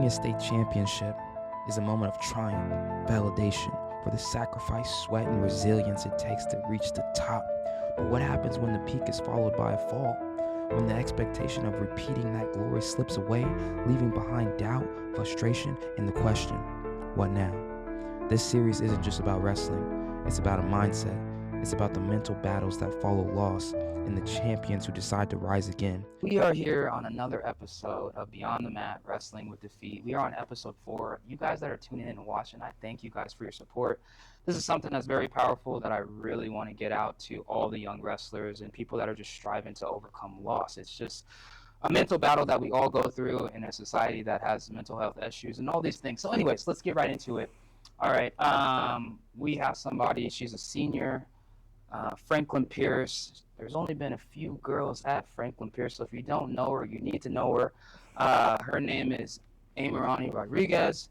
a state championship is a moment of triumph, validation for the sacrifice, sweat, and resilience it takes to reach the top. But what happens when the peak is followed by a fall? When the expectation of repeating that glory slips away, leaving behind doubt, frustration, and the question, what now? This series isn't just about wrestling, it's about a mindset. It's about the mental battles that follow loss and the champions who decide to rise again. We are here on another episode of Beyond the Mat, Wrestling with Defeat. We are on episode 4. You guys that are tuning in and watching, I thank you guys for your support. This is something that's very powerful that I really want to get out to all the young wrestlers and people that are just striving to overcome loss. It's just a mental battle that we all go through in a society that has mental health issues and all these things. So anyways, let's get right into it. All right, we have somebody, she's a senior, Franklin Pierce. There's only been a few girls at Franklin Pierce, so if you don't know her, you need to know her. Her name is Amayrany Rodriguez,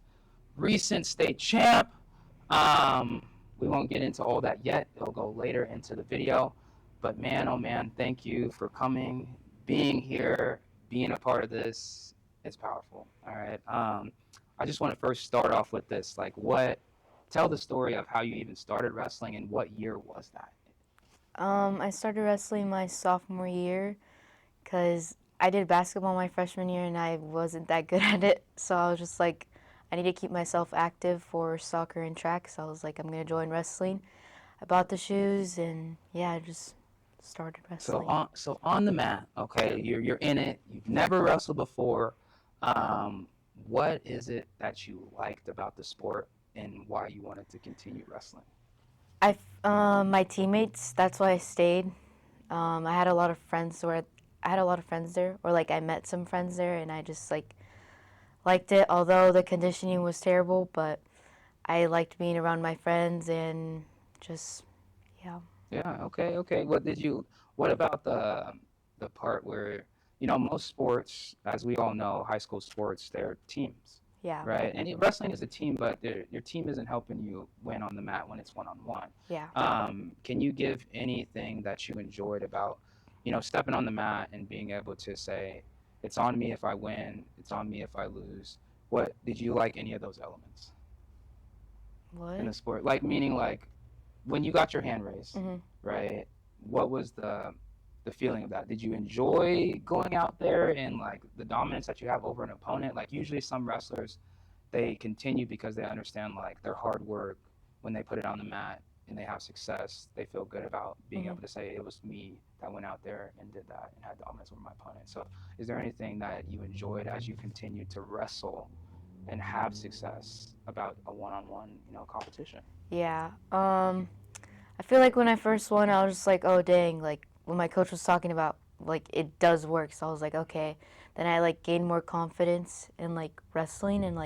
recent state champ. We won't get into all that yet. It'll go later into the video. But man, oh man, thank you for coming, being here, being a part of this. It's powerful. All right. I just want to first start off with this. Tell the story of how you even started wrestling and what year was that? I started wrestling my sophomore year because I did basketball my freshman year and I wasn't that good at it. So I was just like, I need to keep myself active for soccer and track. So I was like, I'm going to join wrestling. I bought the shoes and yeah, I just started wrestling. So on the mat, okay, you're in it. You've never wrestled before. What is it that you liked about the sport and why you wanted to continue wrestling? My teammates, that's why I stayed. I had a lot of friends there, or like I met some friends there, and I just liked it. Although the conditioning was terrible, but I liked being around my friends and just yeah. Yeah. Okay. What about the part where most sports, as we all know, high school sports, they're teams. Yeah. Right. And wrestling is a team, but your team isn't helping you win on the mat when it's one-on-one. Yeah. Can you give anything that you enjoyed about, stepping on the mat and being able to say, it's on me if I win, it's on me if I lose? What did you like any of those elements? What? In the sport? Meaning when you got your hand raised, Mm-hmm. right? What was the feeling of that? Did you enjoy going out there and the dominance that you have over an opponent? Usually some wrestlers, they continue because they understand their hard work. When they put it on the mat and they have success, they feel good about being Mm-hmm. able to say it was me that went out there and did that and had dominance over my opponent. So is there anything that you enjoyed as you continued to wrestle and have success about a one-on-one competition? Yeah. I feel like when I first won, I was just like, oh dang, when my coach was talking about it does work, so I was like, okay. Then I gained more confidence in wrestling and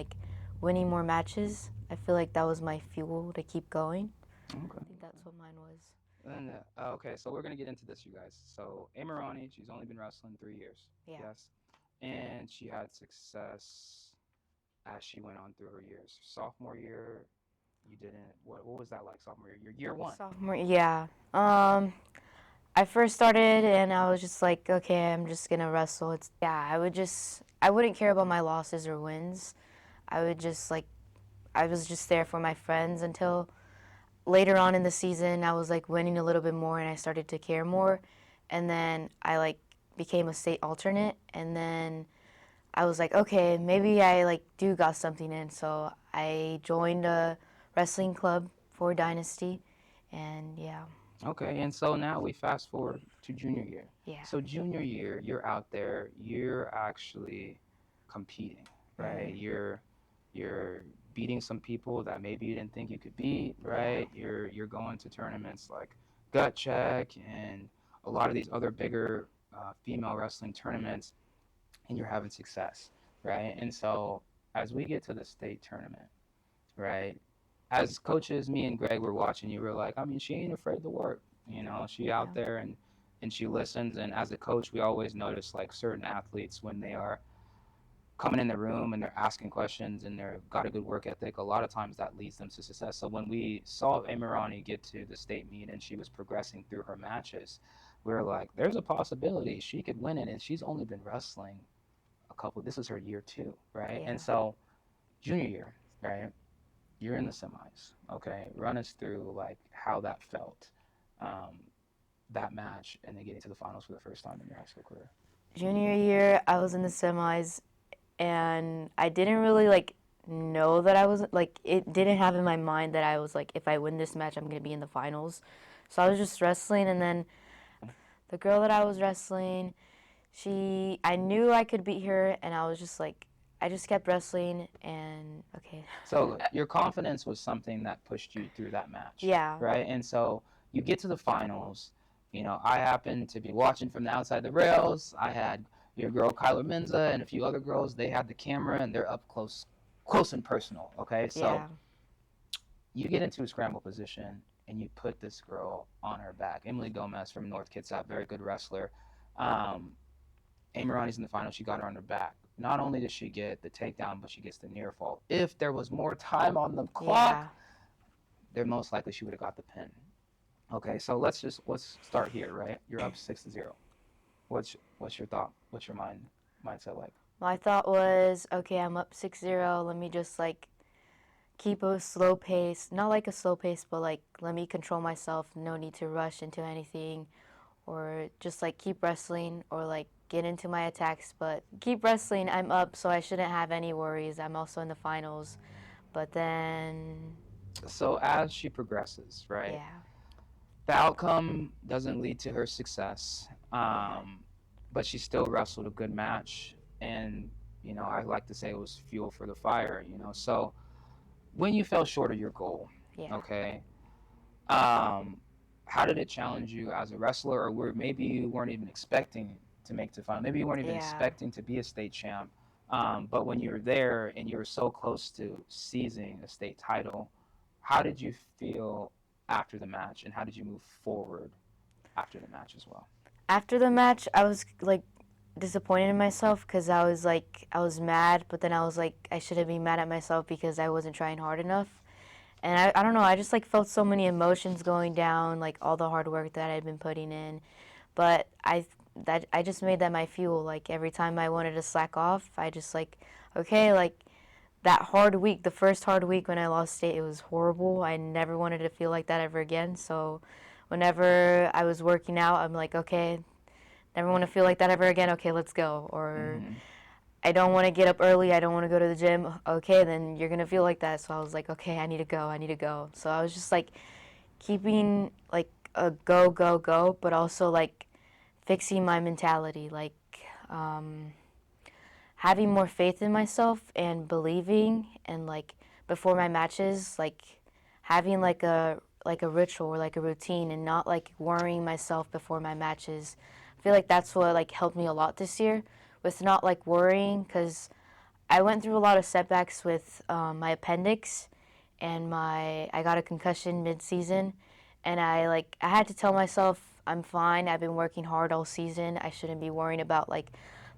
winning more matches. I feel like that was my fuel to keep going. Okay. I think that's what mine was. And okay, so we're gonna get into this, you guys. So Amayrany, she's only been wrestling 3 years. Yeah. Yes, and she had success as she went on through her years. Sophomore year, you didn't. What was that like? Sophomore year, your year one. Sophomore, yeah. I first started and I was just like, okay, I'm just gonna wrestle. I wouldn't care about my losses or wins. I was just there for my friends until later on in the season, I was winning a little bit more and I started to care more. And then I became a state alternate, and then I was like, okay, maybe I do got something in. So I joined a wrestling club for Dynasty, and yeah. Okay, and so now we fast forward to junior year. Yeah. So junior year, you're out there, you're actually competing, right? Mm-hmm. You're beating some people that maybe you didn't think you could beat, right? You're going to tournaments like Gut Check and a lot of these other bigger female wrestling tournaments, and you're having success, right? And so as we get to the state tournament, right? As coaches, me and Greg were watching, you were like, she ain't afraid to work. She out there and she listens. And as a coach, we always notice certain athletes when they are coming in the room and they're asking questions and they've got a good work ethic, a lot of times that leads them to success. So when we saw Amayrany get to the state meet and she was progressing through her matches, we were like, there's a possibility she could win it. And she's only been wrestling a this is her year 2, right? Yeah. And so junior year, right? You're in the semis, okay? Run us through like how that felt, that match, and then getting to the finals for the first time in your high school career. Junior year, I was in the semis, and I didn't really like know that I was like, it didn't have in my mind that I was like, if I win this match, I'm gonna be in the finals. So I was just wrestling, and then the girl that I was wrestling, I knew I could beat her, and I was just like, I just kept wrestling, and okay. So your confidence was something that pushed you through that match. Yeah. Right? And so you get to the finals. You know, I happened to be watching from the outside the rails. I had your girl Kyler Menza and a few other girls. They had the camera and they're up close and personal. Okay, so Yeah. you get into a scramble position and you put this girl on her back. Emily Gomez from North Kitsap, very good wrestler. Amayrany's in the final. She got her on her back. Not only does she get the takedown, but she gets the near fall. If there was more time on the clock, Yeah. then most likely she would have got the pin. Okay, so let's start here, right? You're up 6-0. What's your thought? What's your mindset like? My thought was, okay, I'm up 6-0. Let me just like keep a slow pace. Not like a slow pace, but like let me control myself. No need to rush into anything, or just like keep wrestling, or like get into my attacks. But keep wrestling. I'm up, so I shouldn't have any worries. I'm also in the finals. But then, So as she progresses, right? yeah, The outcome doesn't lead to her success, but she still wrestled a good match, and you know I like to say it was fuel for the fire. You know, so when you fell short of your goal, yeah. okay, how did it challenge you as a wrestler, or maybe you weren't even expecting to make the final? Maybe you weren't even Yeah. expecting to be a state champ, but when you were there and you were so close to seizing a state title, how did you feel after the match, and how did you move forward after the match as well? After the match, I was like disappointed in myself because I was mad, but then I was like, I shouldn't be mad at myself because I wasn't trying hard enough. And I don't know, I just like felt so many emotions going down, like all the hard work that I'd been putting in. But I just made that my fuel. Like every time I wanted to slack off, I just like, okay, like that hard week, the first hard week when I lost state, it was horrible. I never wanted to feel like that ever again. So whenever I was working out, I'm like, okay, never want to feel like that ever again. Okay, let's go. Or I don't want to get up early. I don't want to go to the gym. Okay, then you're going to feel like that. So I was like, okay, I need to go. I need to go. So I was just like keeping like a go, go, go, but also like fixing my mentality, like having more faith in myself and believing, and like before my matches, like having like a ritual or like a routine, and not like worrying myself before my matches. I feel like that's what like helped me a lot this year, with not like worrying, because I went through a lot of setbacks with my appendix, and I got a concussion mid-season, and I had to tell myself I'm fine. I've been working hard all season. I shouldn't be worrying about like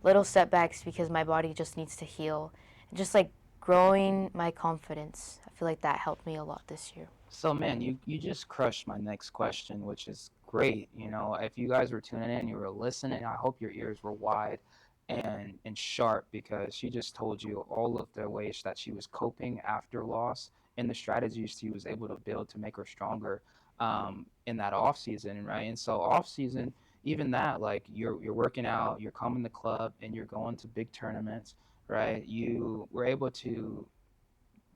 little setbacks because my body just needs to heal. And just like growing my confidence. I feel like that helped me a lot this year. So man, you just crushed my next question, which is great. You know, if you guys were tuning in, you were listening, I hope your ears were wide and sharp, because she just told you all of the ways that she was coping after loss and the strategies she was able to build to make her stronger in that off season, right? And so off season, even that, like you're working out, you're coming to club, and you're going to big tournaments, right? You were able to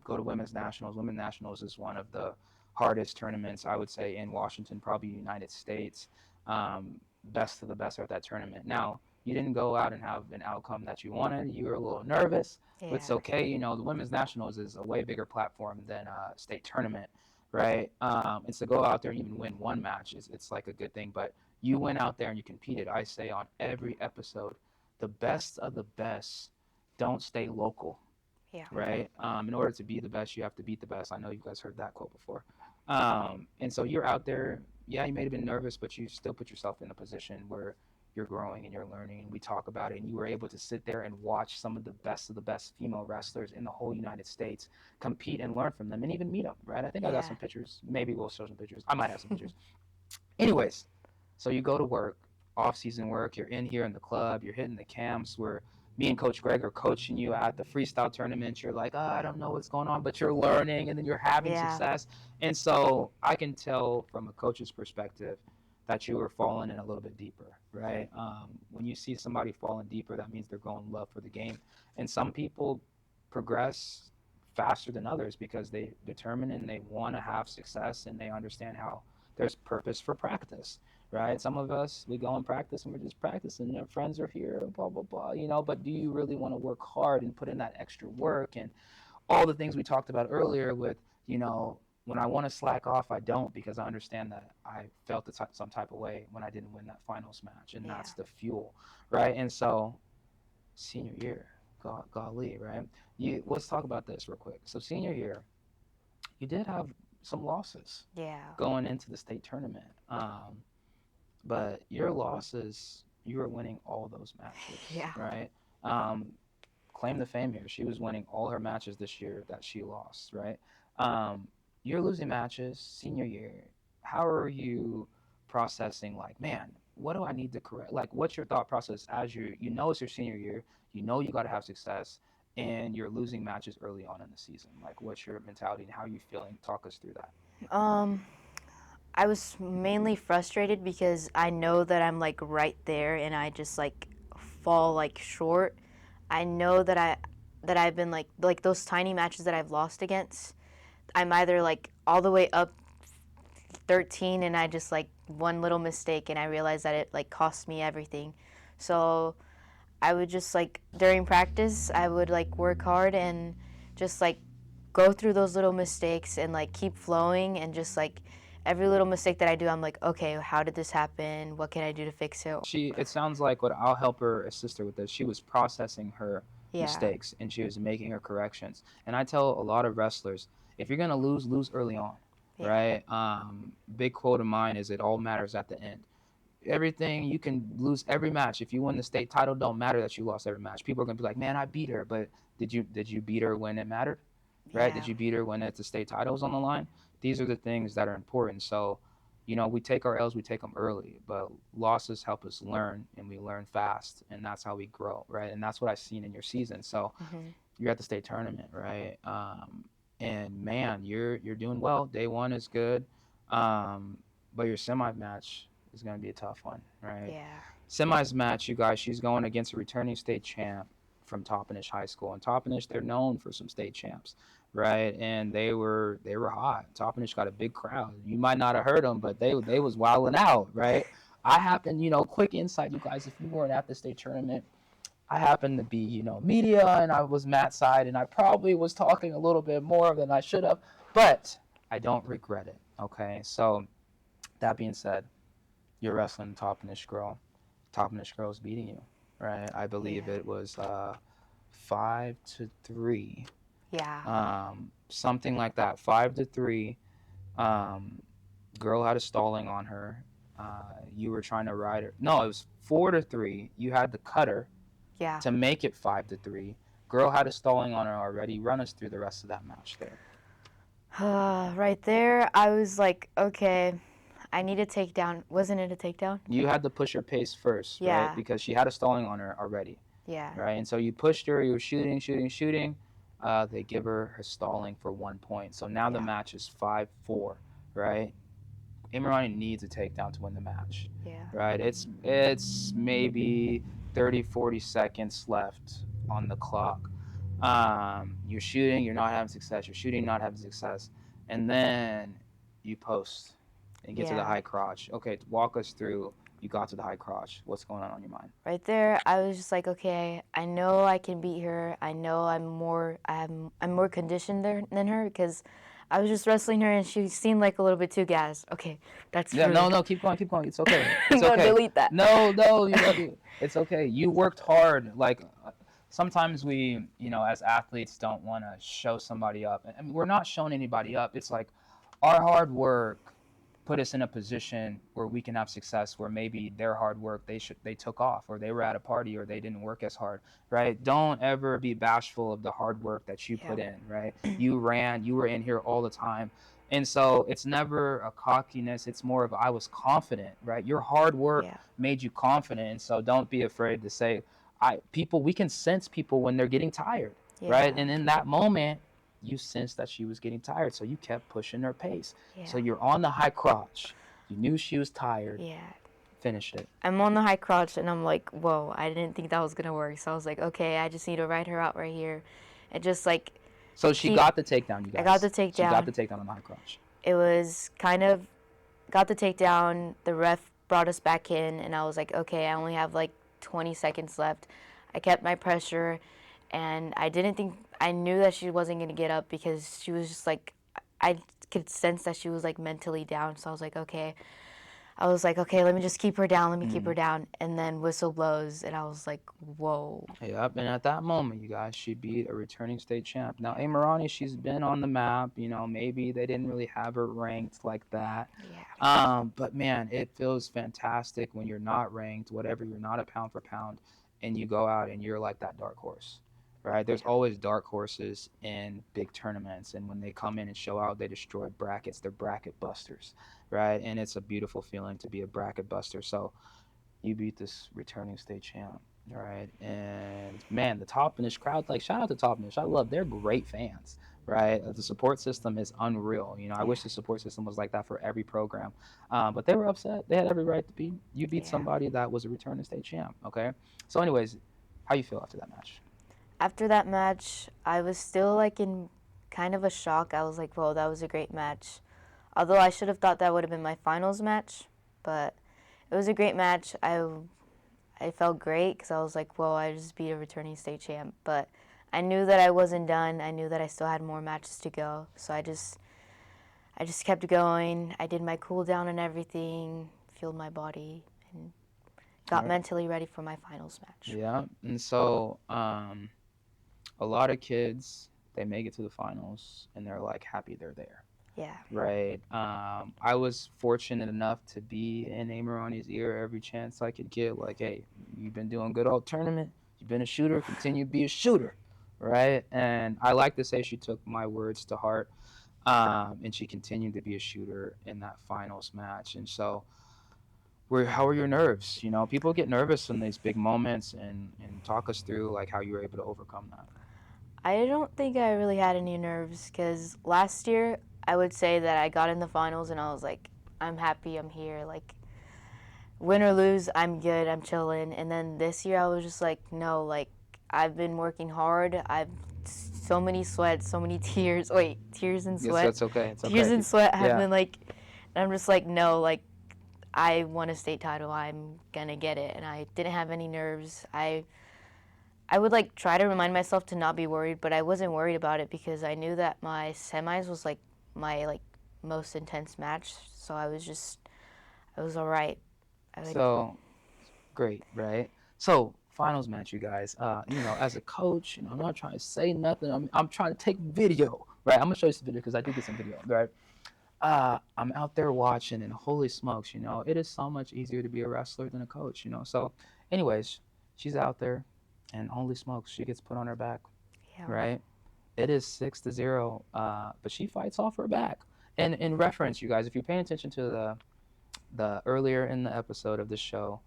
go to women's nationals. Women's nationals is one of the hardest tournaments, I would say, in Washington, probably United States. Best of the best are at that tournament. Now, you didn't go out and have an outcome that you wanted. You were a little nervous, but it's okay. You know, the women's nationals is a way bigger platform than a state tournament, right? And to go out there and even win one match, it's like a good thing. But you went out there and you competed. I say on every episode, the best of the best don't stay local. Yeah. Right? In order to be the best, you have to beat the best. I know you guys heard that quote before. And so you're out there. Yeah, you may have been nervous, but you still put yourself in a position where you're growing and you're learning. And we talk about it, and you were able to sit there and watch some of the best female wrestlers in the whole United States compete and learn from them, and even meet them. Right? I think I got some pictures. Maybe we'll show some pictures. I might have some pictures. Anyways, so you go to work, off-season work. You're in here in the club. You're hitting the camps where me and Coach Greg are coaching you at the freestyle tournament. You're like, oh, I don't know what's going on, but you're learning, and then you're having success. And so I can tell from a coach's perspective that you were falling in a little bit deeper, right? When you see somebody falling deeper, that means they're going love for the game. And some people progress faster than others because they determine and they want to have success, and they understand how there's purpose for practice, right? Some of us, we go and practice and we're just practicing, our friends are here, blah, blah, blah, but do you really want to work hard and put in that extra work and all the things we talked about earlier with, when I want to slack off, I don't, because I understand that I felt some type of way when I didn't win that finals match, and that's the fuel, right? And so senior year, golly, right? Let's talk about this real quick. So senior year, you did have some losses going into the state tournament. But your losses, you were winning all those matches, right? Claim the fame here. She was winning all her matches this year that she lost, right? You're losing matches senior year. How are you processing, like, man, what do I need to correct? Like, what's your thought process as you know it's your senior year, you got to have success, and you're losing matches early on in the season? Like, what's your mentality and how are you feeling? Talk us through that. I was mainly frustrated because I know that I'm like right there and I just like fall like short. I know that I've been like those tiny matches that I've lost against, I'm either like all the way up 13 and I just like one little mistake and I realized that it like cost me everything. So I would just like during practice I would like work hard and just like go through those little mistakes and like keep flowing, and just like every little mistake that I do, I'm like, okay, how did this happen? What can I do to fix it? It sounds like I'll help her, assist her with this. She was processing her mistakes and she was making her corrections. And I tell a lot of wrestlers, if you're going to lose early on, right? Big quote of mine is, it all matters at the end. Everything, you can lose every match. If you win the state title, don't matter that you lost every match. People are going to be like, man, I beat her. But did you beat her when it mattered? Right? Did you beat her when it's the state titles on the line? These are the things that are important. So, we take our L's, we take them early, but losses help us learn, and we learn fast, and that's how we grow, right? And that's what I've seen in your season. So you're at the state tournament, right? And man, you're doing well. Day one is good, but your semi match is going to be a tough one, right? Yeah. Semis match, you guys, she's going against a returning state champ from Toppenish High School, and Toppenish, they're known for some state champs, right? And they were hot. Toppenish got a big crowd. You might not have heard them, but they was wilding out, right? I happened, quick insight, you guys, if you weren't at the state tournament, I happened to be, media, and I was Matt's side, and I probably was talking a little bit more than I should have, but I don't regret it, okay? So that being said, you're wrestling Toppenish girl. Toppenish girl's beating you, right? I believe it was 5-3. Yeah. Something like that, 5-3. Girl had a stalling on her. You were trying to ride her. No, it was 4-3. You had the cutter to make it 5-3. Girl had a stalling on her already. Run us through the rest of that match there. Right there, I was like, okay, I need a takedown. Wasn't it a takedown? You had to push her pace first, right? Because she had a stalling on her already. Yeah. Right, and so you pushed her. You were shooting. They give her stalling for 1 point. So now the match is 5-4, right? Amayrany needs a takedown to win the match. Yeah. Right? It's maybe 30, 40 seconds left on the clock. You're shooting, you're not having success. You're shooting, not having success. And then you post and get to the high crotch. Okay, walk us through. You got to the high crotch. What's going on your mind? Right there, I was just like, okay, I know I can beat her. I know I'm more conditioned than her, because I was just wrestling her and she seemed like a little bit too gassed. Okay, that's true. No, keep going. It's okay. I'm gonna delete that. No, it's okay. You worked hard. Like, sometimes we, as athletes, don't want to show somebody up. I mean, we're not showing anybody up. It's like our hard work put us in a position where we can have success, where maybe their hard work, they took off, or they were at a party, or they didn't work as hard, right? Don't ever be bashful of the hard work that you put in, right? You were in here all the time. And so it's never a cockiness. It's more of, I was confident, right? Your hard work made you confident. And so don't be afraid to say, we can sense people when they're getting tired, Yeah. right? And in that moment, you sensed that she was getting tired, so you kept pushing her pace. Yeah. So you're on the high crotch. You knew she was tired. Yeah. Finished it. I'm on the high crotch, and I'm like, whoa, I didn't think that was going to work. So I was like, okay, I just need to ride her out right here. And just like, So she got the takedown, you guys. I got the takedown. She got the takedown on the high crotch. It was kind of, got the takedown. The ref brought us back in, and I was like, okay, I only have like 20 seconds left. I kept my pressure, and I knew that she wasn't going to get up because she was just like, I could sense that she was like mentally down. So I was like, okay, let me just keep her down. Let me keep her down. And then whistle blows, and I was like, whoa. Yep, and at that moment, you guys, she beat a returning state champ. Now, Amayrany, she's been on the map. You know, maybe they didn't really have her ranked like that. Yeah. But man, it feels fantastic when you're not ranked, whatever, you're not a pound for pound, and you go out and you're like that dark horse, right? There's always dark horses in big tournaments, and when they come in and show out, they destroy brackets. They're bracket busters, right? And it's a beautiful feeling to be a bracket buster. So you beat this returning state champ, right? And man, the Top Finish crowd, like, shout out to Top Finish. I love, they're great fans, right? The support system is unreal. You know, I wish the support system was like that for every program. But they were upset. They had every right to be. You beat somebody that was a returning state champ, okay? So anyways, how you feel after that match? After that match, I was still like in kind of a shock. I was like, whoa, that was a great match. Although I should have thought that would have been my finals match, but it was a great match. I felt great because I was like, whoa, I just beat a returning state champ. But I knew that I wasn't done. I knew that I still had more matches to go. So I just kept going. I did my cool down and everything, fueled my body, and got mentally ready for my finals match. Yeah, and so a lot of kids, they make it to the finals and they're like happy they're there. Yeah. Right. I was fortunate enough to be in Amayrany's ear every chance I could get. Like, hey, you've been doing good all tournament. You've been a shooter. Continue to be a shooter. Right. And I like to say she took my words to heart. And she continued to be a shooter in that finals match. And so, how are your nerves? You know, people get nervous in these big moments, and talk us through like how you were able to overcome that. I don't think I really had any nerves because last year I would say that I got in the finals and I was like, I'm happy, I'm here. Like, win or lose, I'm good, I'm chilling. And then this year I was just like, no, like, I've been working hard. I've so many sweats, so many tears. Wait, tears and sweat. Yes, that's okay. It's okay. Tears and sweat have been like, and I'm just like, no, like, I won a state title. I'm gonna get it. And I didn't have any nerves. I would like try to remind myself to not be worried, but I wasn't worried about it because I knew that my semis was like my like most intense match. So I was all right. So great, right? So finals match, you guys. You know, as a coach, you know, I'm not trying to say nothing. I'm trying to take video, right? I'm gonna show you some video because I do get some video, right? I'm out there watching, and holy smokes, you know, it is so much easier to be a wrestler than a coach, you know. So, anyways, she's out there. And holy smokes, she gets put on her back, right? It is 6-0, but she fights off her back. And in reference, you guys, if you're paying attention to the earlier in the episode of this show,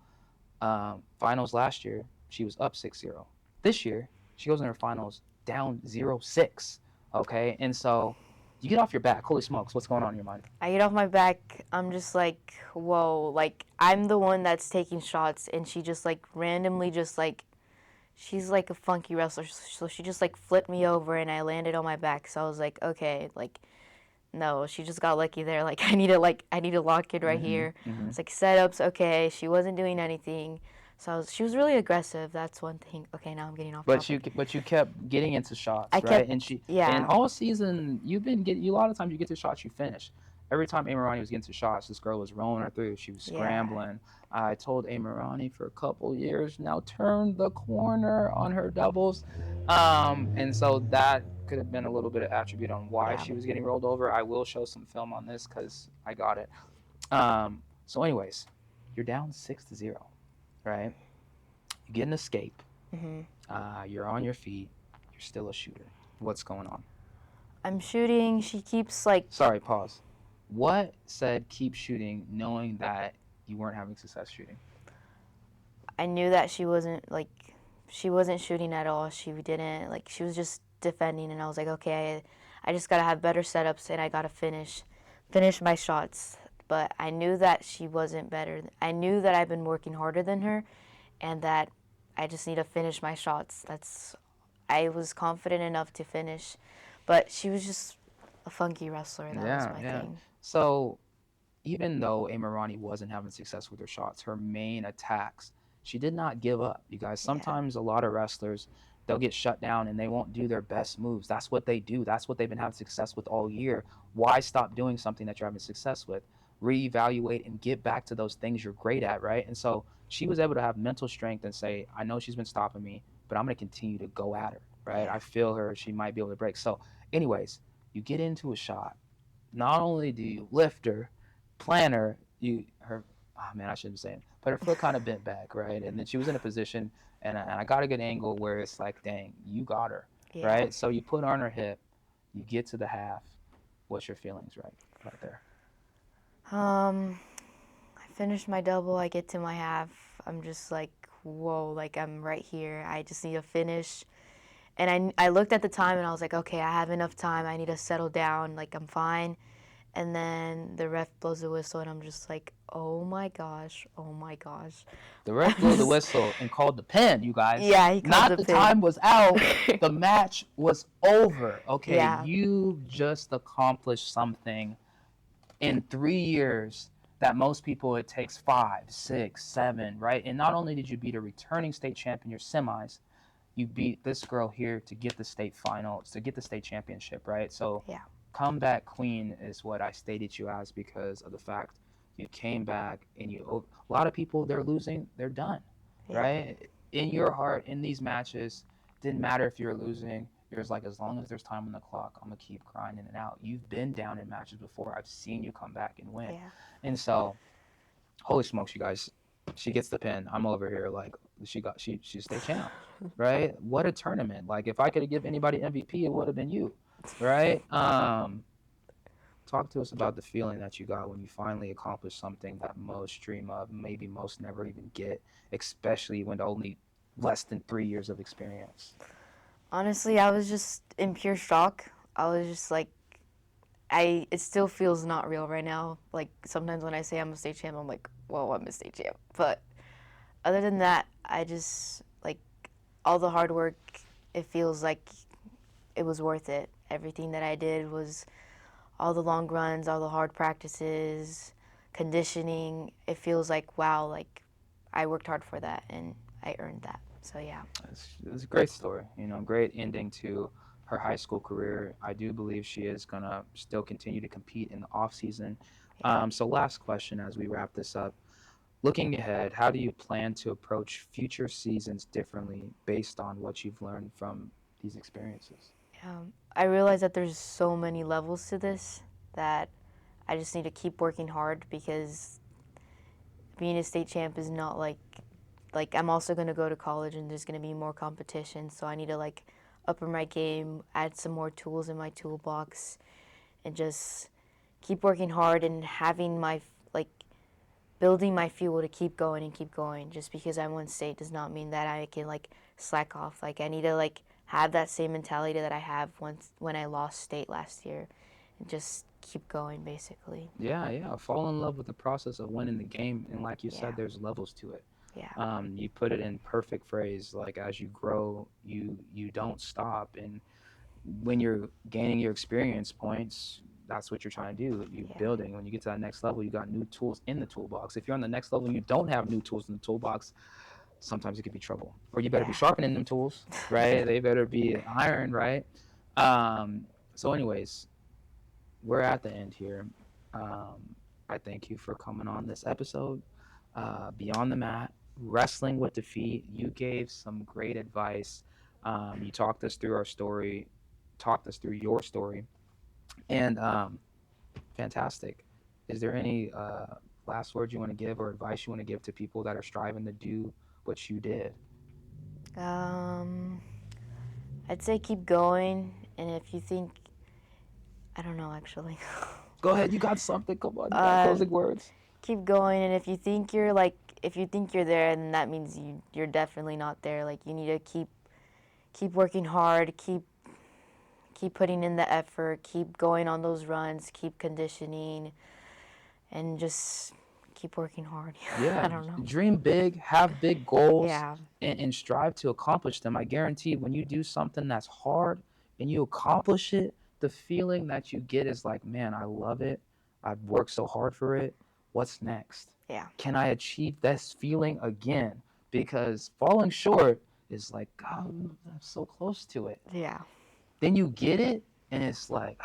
finals last year, she was up 6-0. This year, she goes in her finals down 0-6, okay? And so you get off your back. Holy smokes, what's going on in your mind? I get off my back. I'm just like, whoa. Like, I'm the one that's taking shots, and she just like randomly just like, she's like a funky wrestler, so she just like flipped me over and I landed on my back. So I was like, okay, like, no, she just got lucky there. Like, I need to lock it right here. It's like setups, okay. She wasn't doing anything, so she was really aggressive. That's one thing. Okay, now I'm getting off. But you kept getting into shots, right? And all season a lot of times you get to shots you finish. Every time Amayrany was getting to shots, this girl was rolling her through. She was scrambling. I told Amayrany for a couple years now, turn the corner on her doubles. And so that could have been a little bit of attribute on why she was getting rolled over. I will show some film on this because I got it. So anyways, you're down 6-0, right? You get an escape. You're on your feet. You're still a shooter. What's going on? I'm shooting. She keeps like... Sorry, pause. What said keep shooting knowing that you weren't having success shooting? I knew that she wasn't like she wasn't shooting at all. She didn't, like, she was just defending, and I was like, okay, I just gotta have better setups, and I gotta finish my shots. But I knew that she wasn't better. I knew that I've been working harder than her, and that I just need to finish my shots. I was confident enough to finish, but she was just a funky wrestler. That was my thing. So even though Amayrany wasn't having success with her shots, her main attacks, she did not give up. You guys, sometimes a lot of wrestlers, they'll get shut down and they won't do their best moves. That's what they do. That's what they've been having success with all year. Why stop doing something that you're having success with? Reevaluate and get back to those things you're great at, right? And so she was able to have mental strength and say, I know she's been stopping me, but I'm going to continue to go at her, right? I feel her. She might be able to break. So anyways, you get into a shot. Not only do you lift her, plan her, I shouldn't be saying, but her foot kind of bent back, right? And then she was in a position, and I got a good angle where it's like, dang, you got her, right? So you put her on her hip, you get to the half. What's your feelings right there? I finished my double. I get to my half. I'm just like, whoa, like I'm right here. I just need to finish. And I looked at the time and I was like, okay, I have enough time. I need to settle down. Like, I'm fine. And then the ref blows the whistle, and I'm just like, oh my gosh. The ref blew the whistle and called the pin, you guys. Yeah, he called the pin. Not the time was out. The match was over. Okay, you just accomplished something in 3 years that most people, it takes 5, 6, 7, right? And not only did you beat a returning state champion, your semis, you beat this girl here to get the state finals, to get the state championship, right? So comeback queen is what I stated you as, because of the fact you came back and a lot of people, they're losing, they're done, right? In your heart, in these matches, didn't matter if you're losing. You're like, as long as there's time on the clock, I'm gonna keep grinding it out. You've been down in matches before. I've seen you come back and win. And so, holy smokes, you guys, she gets the pin. I'm over here like, she's state champ, right? What a tournament! Like, if I could have given anybody MVP, it would have been you, right? Talk to us about the feeling that you got when you finally accomplished something that most dream of, maybe most never even get, especially when only less than 3 years of experience. Honestly, I was just in pure shock. I was just like, it still feels not real right now. Like, sometimes when I say I'm a state champ, I'm like, whoa, I'm a state champ. But other than that, I just, like, all the hard work, it feels like it was worth it. Everything that I did was all the long runs, all the hard practices, conditioning. It feels like, wow, like, I worked hard for that, and I earned that. So, yeah. It's a great story, great ending to her high school career. I do believe she is going to still continue to compete in the off season. So last question as we wrap this up. Looking ahead, how do you plan to approach future seasons differently based on what you've learned from these experiences? I realize that there's so many levels to this that I just need to keep working hard, because being a state champ is not like I'm also going to go to college and there's going to be more competition, so I need to like upper my game, add some more tools in my toolbox, and just keep working hard and having building my fuel to keep going and keep going. Just because I won state does not mean that I can like slack off. Like, I need to like have that same mentality that I have when I lost state last year, and just keep going, basically. Yeah. Fall in love with the process of winning the game, and like you said, there's levels to it. Yeah. You put it in perfect phrase. Like, as you grow, you don't stop, and when you're gaining your experience points, that's what you're trying to do. You're building. When you get to that next level, you got new tools in the toolbox. If you're on the next level and you don't have new tools in the toolbox, sometimes it could be trouble. Or you better be sharpening them tools, right? They better be iron, right? So anyways, we're at the end here. I thank you for coming on this episode. Beyond the Mat, Wrestling with Defeat. You gave some great advice. You talked us through your story. And fantastic. Is there any last words you want to give or advice you want to give to people that are striving to do what you did? I'd say keep going, and if you think, I don't know, actually. Go ahead, you got something. Come on, you got closing words. Keep going, and if you think you're like if you think you're there, then that means you're definitely not there. Like, you need to keep working hard, keep putting in the effort, keep going on those runs, keep conditioning, and just keep working hard. Yeah, I don't know. dream big, have big goals, Yeah. and strive to accomplish them. I guarantee when you do something that's hard and you accomplish it, the feeling that you get is like, man, I love it. I've worked so hard for it. What's next? Yeah. Can I achieve this feeling again? Because falling short is like, God, I'm so close to it. Yeah. Then you get it, and it's like,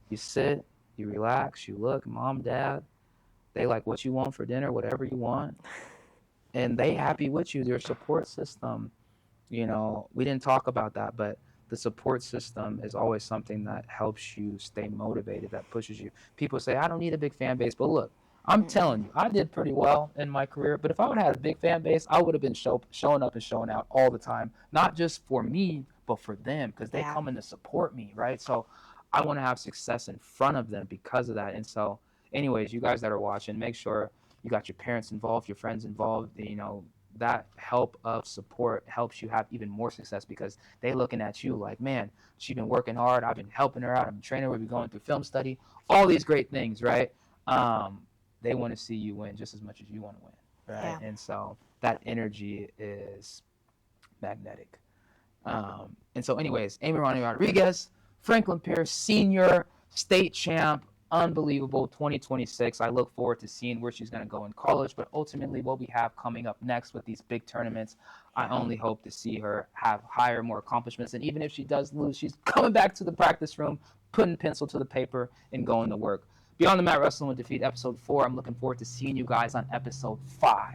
you sit, you relax, you look, mom, dad, they like what you want for dinner, whatever you want, and they happy with you. Their support system, we didn't talk about that, but the support system is always something that helps you stay motivated, that pushes you. People say, I don't need a big fan base, but look, I'm telling you, I did pretty well in my career, but if I would have had a big fan base, I would have been showing up and showing out all the time, not just for me, but for them, because they come in to support me, right? So I want to have success in front of them because of that. And so anyways, you guys that are watching, make sure you got your parents involved, your friends involved. That help of support helps you have even more success, because they looking at you like, man, she's been working hard, I've been helping her out, I've been training her, we've been going through film study, all these great things, right? They want to see you win just as much as you want to win, right? Yeah. And so that energy is magnetic. And so anyways, Amayrany Rodriguez, Franklin Pierce Senior, state champ, unbelievable 2026. I look forward to seeing where she's going to go in college, but ultimately what we have coming up next with these big tournaments, I only hope to see her have higher, more accomplishments. And even if she does lose, she's coming back to the practice room, putting pencil to the paper, and going to work. Beyond the Mat, Wrestling with Defeat, episode 4. I'm looking forward to seeing you guys on episode 5.